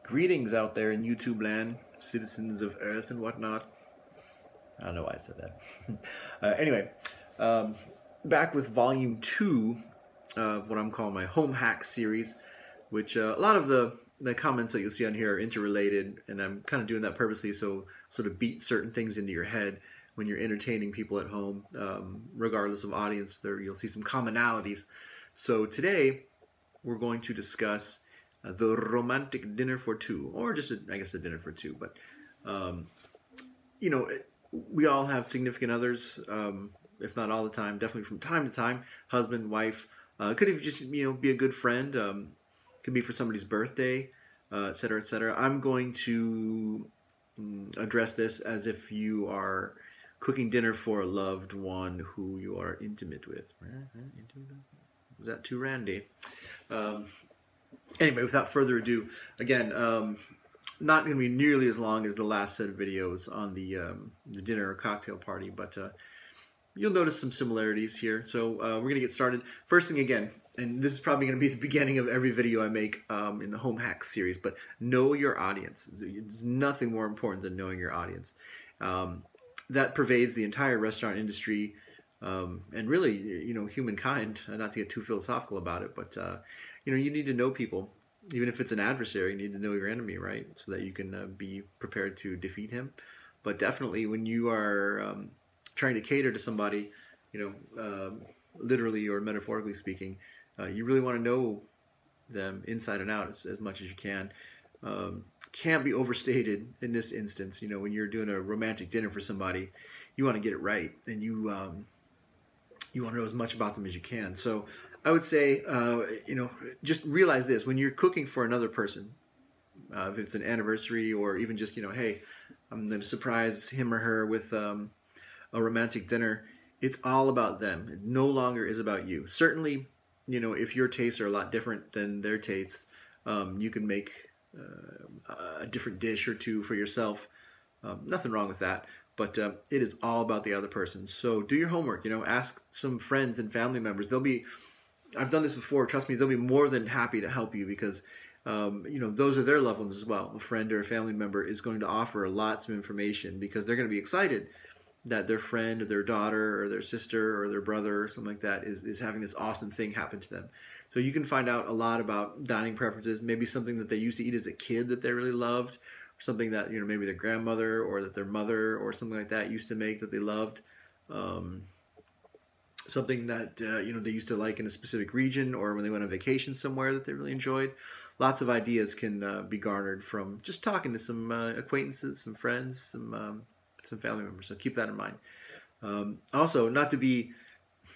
Greetings out there in YouTube land, citizens of Earth and whatnot. I don't know why I said that. Anyway, back with volume 2 of what I'm calling my home hack series, which a lot of the comments that you'll see on here are interrelated, and I'm kind of doing that purposely so sort of beat certain things into your head when you're entertaining people at home, regardless of audience. There you'll see some commonalities. So today we're going to discuss the romantic dinner for two, or just I guess a dinner for two. But you know, we all have significant others, if not all the time, definitely from time to time. Husband, wife, could even just be a good friend. Could be for somebody's birthday, etc., etc. I'm going to address this as if you are cooking dinner for a loved one who you are intimate with. Was that too randy? Anyway, without further ado, again, not going to be nearly as long as the last set of videos on the dinner or cocktail party, but you'll notice some similarities here. So we're going to get started. First thing, again, and this is probably going to be the beginning of every video I make in the home hack series, but know your audience. There's nothing more important than knowing your audience. That pervades the entire restaurant industry, and really, humankind. Not to get too philosophical about it, but you need to know people. Even if it's an adversary, you need to know your enemy, right? So that you can be prepared to defeat him. But definitely, when you are trying to cater to somebody, literally or metaphorically speaking, you really want to know them inside and out as much as you can. Can't be overstated in this instance. When you're doing a romantic dinner for somebody, you want to get it right, and you want to know as much about them as you can. So I would say, just realize this: when you're cooking for another person, if it's an anniversary or even just, hey, I'm going to surprise him or her with a romantic dinner, it's all about them. It no longer is about you. Certainly, if your tastes are a lot different than their tastes, you can make a different dish or two for yourself. Nothing wrong with that. But it is all about the other person. So do your homework. Ask some friends and family members. I've done this before. Trust me, they'll be more than happy to help you because those are their loved ones as well. A friend or a family member is going to offer lots of information because they're going to be excited that their friend or their daughter or their sister or their brother or something like that is having this awesome thing happen to them. So you can find out a lot about dining preferences, maybe something that they used to eat as a kid that they really loved, or something that maybe their grandmother or that their mother or something like that used to make that they loved. Something that they used to like in a specific region, or when they went on vacation somewhere that they really enjoyed. Lots of ideas can be garnered from just talking to some acquaintances, some friends, some family members. So keep that in mind. Also, not to be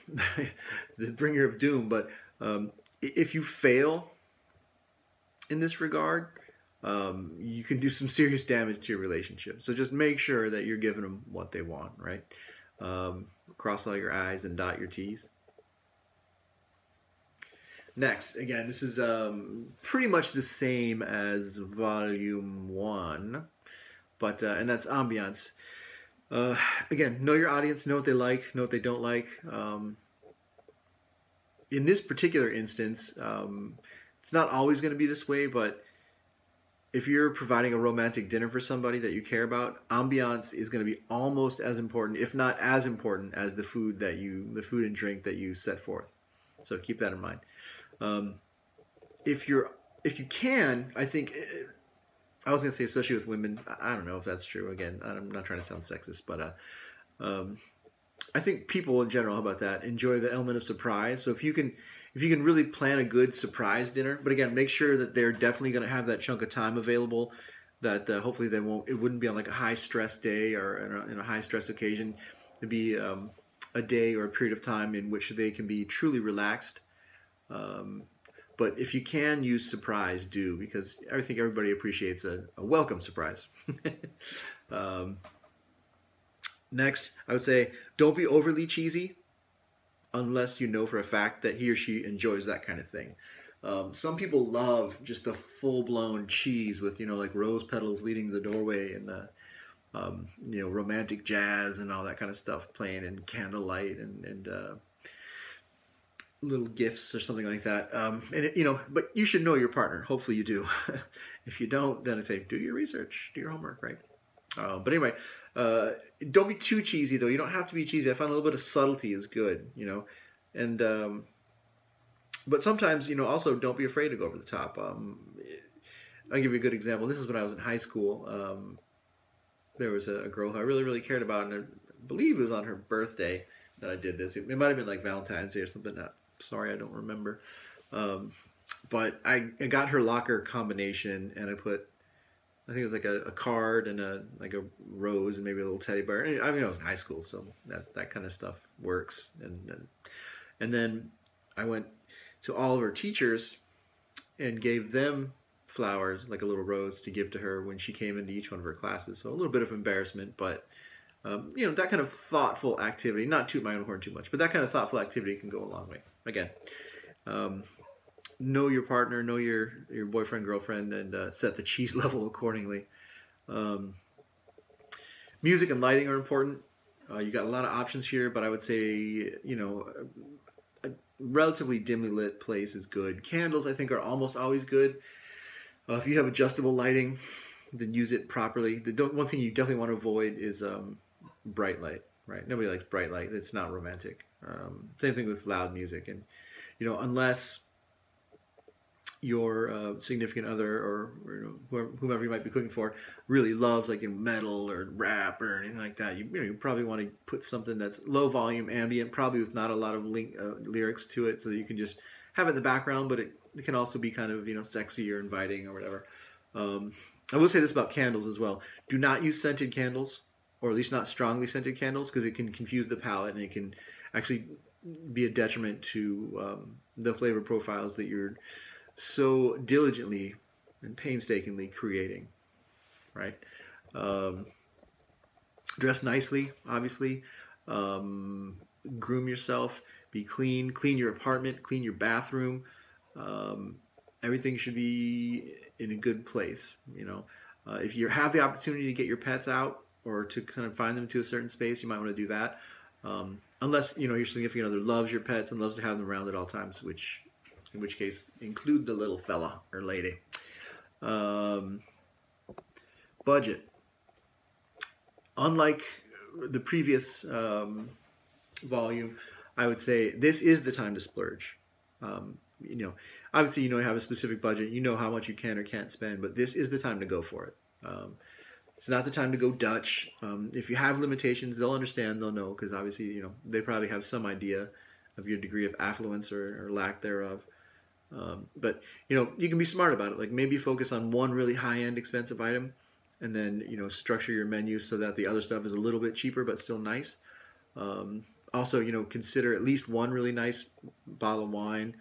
the bringer of doom, but if you fail in this regard, you can do some serious damage to your relationship. So just make sure that you're giving them what they want, right? Cross all your I's and dot your T's. Next, again, this is pretty much the same as volume 1, but and that's ambiance. Again, know your audience, know what they like, know what they don't like. In this particular instance, it's not always going to be this way, but if you're providing a romantic dinner for somebody that you care about, ambiance is going to be almost as important, if not as important, as the food and drink that you set forth. So keep that in mind. If you can, I think, I was going to say especially with women, I don't know if that's true. Again, I'm not trying to sound sexist, but I think people in general, how about that, enjoy the element of surprise. So if you can really plan a good surprise dinner, but again, make sure that they're definitely going to have that chunk of time available, that hopefully it wouldn't be on like a high stress day or in a high stress occasion. It'd be a day or a period of time in which they can be truly relaxed. But if you can use surprise, do, because I think everybody appreciates a welcome surprise. Next, I would say don't be overly cheesy unless you know for a fact that he or she enjoys that kind of thing. Some people love just the full-blown cheese with, like rose petals leading the doorway and romantic jazz and all that kind of stuff playing in candlelight and little gifts or something like that. But you should know your partner. Hopefully you do. If you don't, then I say do your research, do your homework, right? But anyway, don't be too cheesy though. You don't have to be cheesy. I find a little bit of subtlety is good, you know, and but sometimes, you know, also don't be afraid to go over the top. I'll give you a good example. This is when I was in high school. There was a girl who I really, really cared about, and I believe it was on her birthday that I did this. It might have been like Valentine's Day or something. Sorry, I don't remember. But I got her locker combination, and I put, I think it was like a card and a rose and maybe a little teddy bear. I mean, I was in high school, so that kind of stuff works. And then I went to all of her teachers and gave them flowers, like a little rose, to give to her when she came into each one of her classes. So a little bit of embarrassment, but you know, that kind of thoughtful activity, not toot my own horn too much, but that kind of thoughtful activity can go a long way. Again, know your partner, know your boyfriend, girlfriend, and set the cheese level accordingly. Music and lighting are important. You got a lot of options here, but I would say, you know, a relatively dimly lit place is good. Candles, I think, are almost always good. If you have adjustable lighting, then use it properly. One thing you definitely want to avoid is bright light, right? Nobody likes bright light. It's not romantic. Same thing with loud music. And, you know, unless your significant other or you know, whomever you might be cooking for really loves like metal or rap or anything like that, you probably want to put something that's low volume, ambient, probably with not a lot of lyrics to it, so that you can just have it in the background, but it can also be kind of, you know, sexy or inviting or whatever. I will say this about candles as well. Do not use scented candles, or at least not strongly scented candles, because it can confuse the palate and it can actually be a detriment to the flavor profiles that you're so diligently and painstakingly creating, right? Dress nicely, obviously. Groom yourself. Be clean. Clean your apartment. Clean your bathroom. Everything should be in a good place, you know. If you have the opportunity to get your pets out or to kind of find them to a certain space, you might want to do that. Unless, you know, your significant other loves your pets and loves to have them around at all times, in which case, include the little fella or lady. Budget. Unlike the previous volume, I would say this is the time to splurge. You know, obviously, you know, you have a specific budget. You know how much you can or can't spend, but this is the time to go for it. It's not the time to go Dutch. If you have limitations, they'll understand. They'll know, because obviously, you know, they probably have some idea of your degree of affluence or lack thereof. But, you know, you can be smart about it. Like, maybe focus on one really high-end expensive item, and then, you know, structure your menu so that the other stuff is a little bit cheaper but still nice. Also, you know, consider at least one really nice bottle of wine,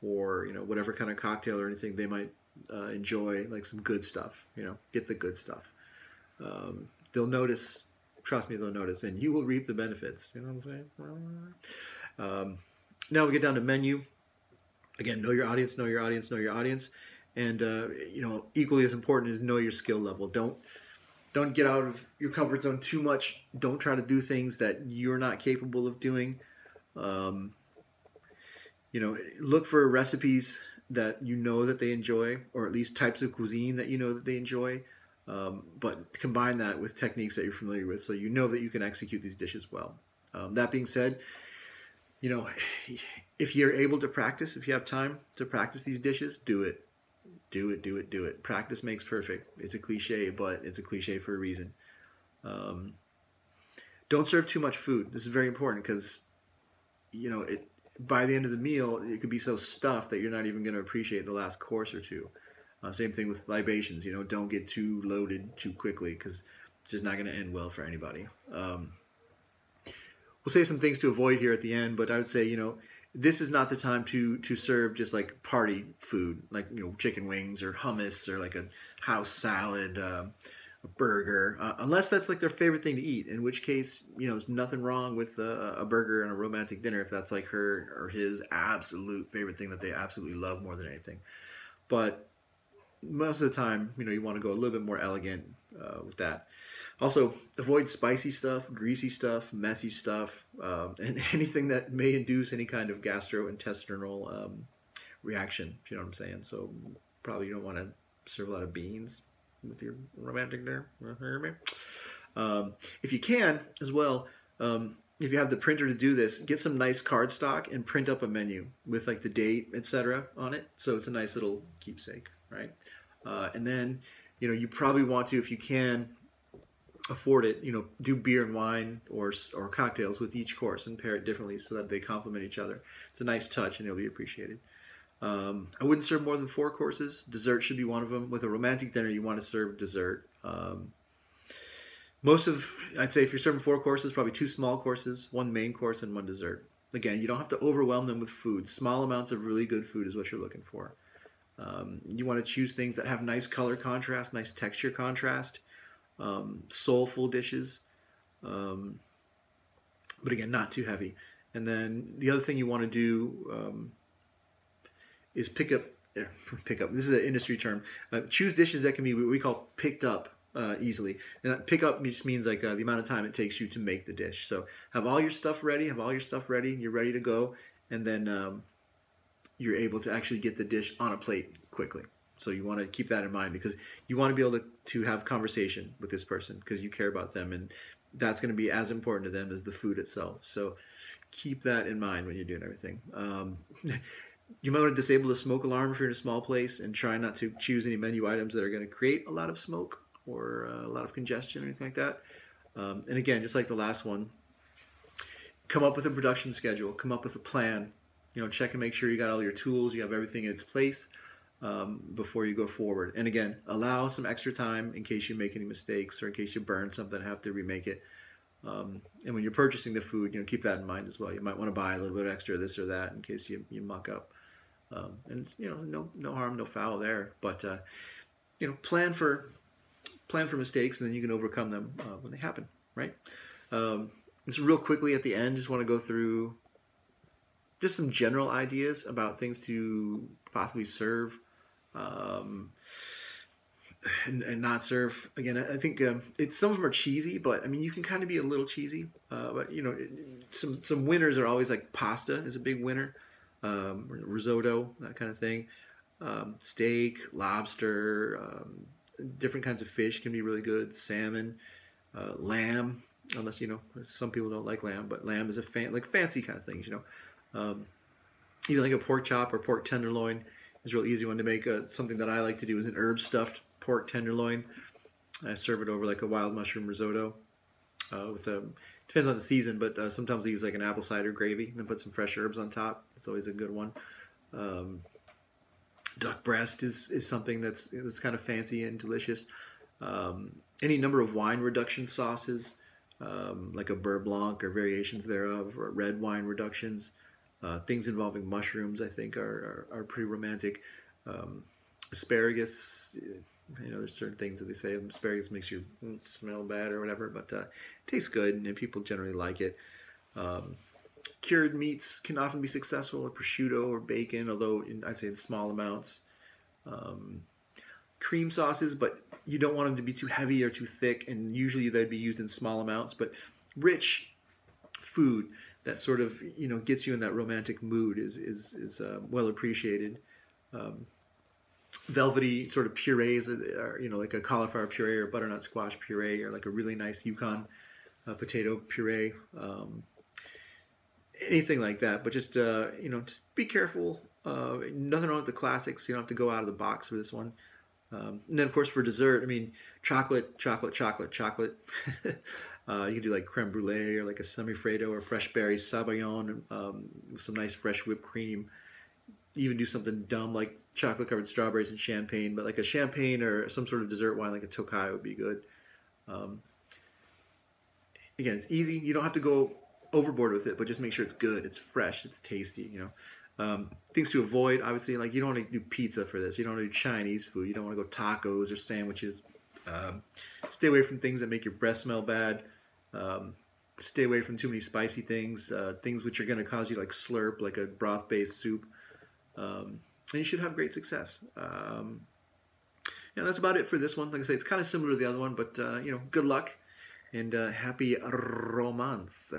or, you know, whatever kind of cocktail or anything they might enjoy, like some good stuff. You know, get the good stuff. They'll notice. Trust me, they'll notice, and you will reap the benefits. You know what I'm saying? Now we get down to menu. Again, know your audience, know your audience, know your audience, and you know, equally as important is know your skill level. Don't get out of your comfort zone too much. Don't try to do things that you're not capable of doing. You know, look for recipes that you know that they enjoy, or at least types of cuisine that you know that they enjoy. But combine that with techniques that you're familiar with, so you know that you can execute these dishes well. That being said, you know, if you're able to practice, if you have time to practice these dishes, do it. Do it, do it, do it. Practice makes perfect. It's a cliche, but it's a cliche for a reason. Don't serve too much food. This is very important, because, you know, by the end of the meal, it could be so stuffed that you're not even going to appreciate the last course or two. Same thing with libations. You know, don't get too loaded too quickly, because it's just not going to end well for anybody. We'll say some things to avoid here at the end, but I would say, you know, this is not the time to serve just like party food, like, you know, chicken wings or hummus or like a house salad, a burger, unless that's like their favorite thing to eat, in which case, you know, there's nothing wrong with a burger and a romantic dinner if that's like her or his absolute favorite thing that they absolutely love more than anything. But most of the time, you know, you want to go a little bit more elegant with that. Also, avoid spicy stuff, greasy stuff, messy stuff, and anything that may induce any kind of gastrointestinal reaction, if you know what I'm saying. So probably you don't want to serve a lot of beans with your romantic dinner. If you can as well, if you have the printer to do this, get some nice cardstock and print up a menu with like the date, etc. on it. So it's a nice little keepsake, right? And then, you probably want to, if you can afford it, do beer and wine or cocktails with each course and pair it differently so that they complement each other. It's a nice touch and it'll be appreciated. I wouldn't serve more than 4 courses. Dessert should be one of them. With a romantic dinner, you want to serve dessert. I'd say if you're serving 4 courses, probably 2 small courses, 1 main course, and 1 dessert. Again, you don't have to overwhelm them with food. Small amounts of really good food is what you're looking for. You want to choose things that have nice color contrast, nice texture contrast, soulful dishes, but again, not too heavy. And then the other thing you want to do is pick up. This is an industry term. Choose dishes that can be what we call picked up easily. And pick up just means like the amount of time it takes you to make the dish. So have all your stuff ready. You're ready to go, and then you're able to actually get the dish on a plate quickly. So you want to keep that in mind because you want to be able to have conversation with this person because you care about them, and that's going to be as important to them as the food itself. So keep that in mind when you're doing everything. You might want to disable the smoke alarm if you're in a small place and try not to choose any menu items that are going to create a lot of smoke or a lot of congestion or anything like that. And again, just like the last one, come up with a production schedule, come up with a plan. Check and make sure you got all your tools, you have everything in its place before you go forward. And again, allow some extra time in case you make any mistakes or in case you burn something and have to remake it. And when you're purchasing the food, keep that in mind as well. You might want to buy a little bit extra of this or that in case you muck up. And no harm, no foul there. But plan for mistakes, and then you can overcome them when they happen, right? Just real quickly at the end, just want to go through just some general ideas about things to possibly serve and not serve. Again, I think some of them are cheesy, but I mean you can kind of be a little cheesy. But some winners are always like pasta is a big winner, risotto, that kind of thing. Steak, lobster, different kinds of fish can be really good. Salmon, lamb, unless some people don't like lamb, but lamb is fancy kind of things. Even like a pork chop or pork tenderloin is a real easy one to make. Something that I like to do is an herb stuffed pork tenderloin. I serve it over like a wild mushroom risotto depends on the season, but sometimes I use like an apple cider gravy and then put some fresh herbs on top. It's always a good one. Duck breast is something that's kind of fancy and delicious. Any number of wine reduction sauces, like a beurre blanc or variations thereof, or red wine reductions. Things involving mushrooms, I think, are pretty romantic. Asparagus, there's certain things that they say asparagus makes you smell bad or whatever, but it tastes good and people generally like it. Cured meats can often be successful, like prosciutto or bacon, although I'd say in small amounts. Cream sauces, but you don't want them to be too heavy or too thick, and usually they'd be used in small amounts, but rich food that sort of gets you in that romantic mood is well appreciated. Velvety sort of purees, or like a cauliflower puree or butternut squash puree, or like a really nice Yukon potato puree, anything like that. But just just be careful. Nothing wrong with the classics. You don't have to go out of the box for this one. And then of course for dessert, I mean chocolate. You can do like creme brulee or like a semifreddo or fresh berries sabayon with some nice fresh whipped cream. Even do something dumb like chocolate covered strawberries and champagne, but like a champagne or some sort of dessert wine like a Tokai would be good. Again, it's easy. You don't have to go overboard with it, but just make sure it's good, it's fresh, it's tasty. Things to avoid, obviously, like you don't want to do pizza for this. You don't want to do Chinese food. You don't want to go tacos or sandwiches. Stay away from things that make your breath smell bad. Stay away from too many spicy things, things which are going to cause you like slurp, like a broth-based soup. And you should have great success. That's about it for this one. Like I say, it's kind of similar to the other one, but good luck and happy romance.